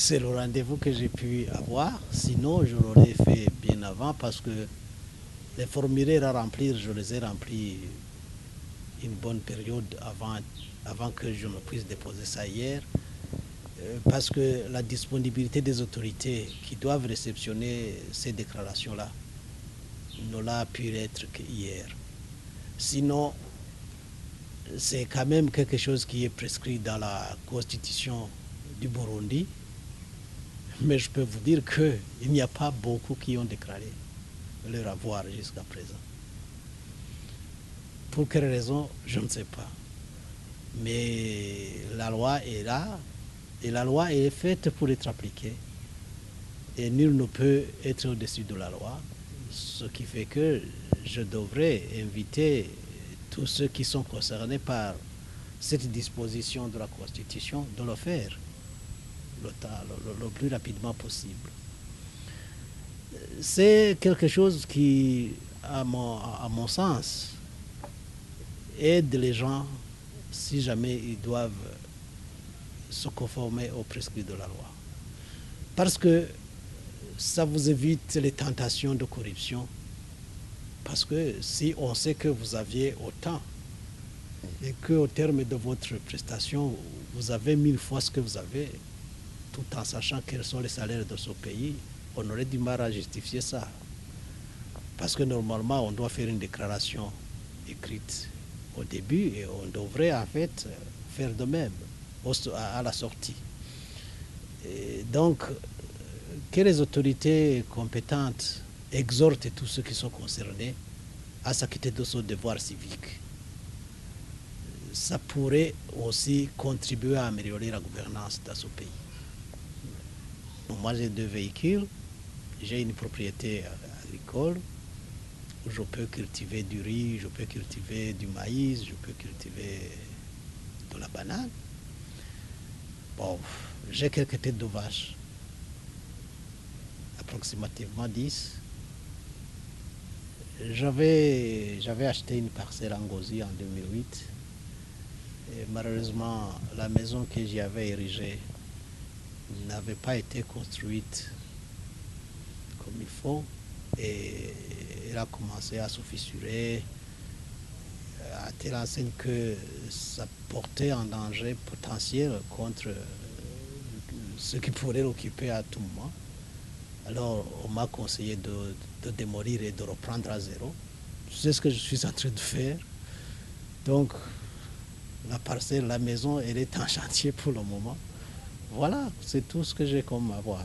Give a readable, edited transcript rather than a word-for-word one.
C'est le rendez-vous que j'ai pu avoir. Sinon, je l'aurais fait bien avant parce que les formulaires à remplir, je les ai remplis une bonne période avant que je ne puisse déposer ça hier. Parce que la disponibilité des autorités qui doivent réceptionner ces déclarations-là ne l'a pu être qu'hier. Sinon, c'est quand même quelque chose qui est prescrit dans la constitution du Burundi. Mais je peux vous dire qu'il n'y a pas beaucoup qui ont déclaré leur avoir jusqu'à présent. Pour quelle raison, je ne sais pas. Mais la loi est là et la loi est faite pour être appliquée. Et nul ne peut être au-dessus de la loi. Ce qui fait que je devrais inviter tous ceux qui sont concernés par cette disposition de la Constitution de le faire le plus rapidement possible. C'est quelque chose qui, à mon sens, aide les gens si jamais ils doivent se conformer aux prescrits de la loi. Parce que ça vous évite les tentations de corruption. Parce que si on sait que vous aviez autant et qu'au terme de votre prestation, vous avez 1000 fois ce que vous avez, tout en sachant quels sont les salaires de ce pays, on aurait du mal à justifier ça. Parce que normalement, on doit faire une déclaration écrite au début et on devrait en fait faire de même à la sortie. Et donc, que les autorités compétentes exhortent tous ceux qui sont concernés à s'acquitter de son devoir civique. Ça pourrait aussi contribuer à améliorer la gouvernance dans ce pays. Moi, j'ai 2 véhicules, j'ai une propriété agricole où je peux cultiver du riz, je peux cultiver du maïs, je peux cultiver de la banane. Bon, j'ai quelques têtes de vache, approximativement 10. J'avais acheté une parcelle en Gozi en 2008. Et malheureusement, la maison que j'y avais érigée n'avait pas été construite comme il faut. Et elle a commencé à se fissurer, à telle enseigne que ça portait un danger potentiel contre ceux qui pourraient l'occuper à tout moment. Alors, on m'a conseillé de démolir et de reprendre à zéro. C'est ce que je suis en train de faire. Donc, la parcelle, la maison, elle est en chantier pour le moment. Voilà, c'est tout ce que j'ai comme avoir.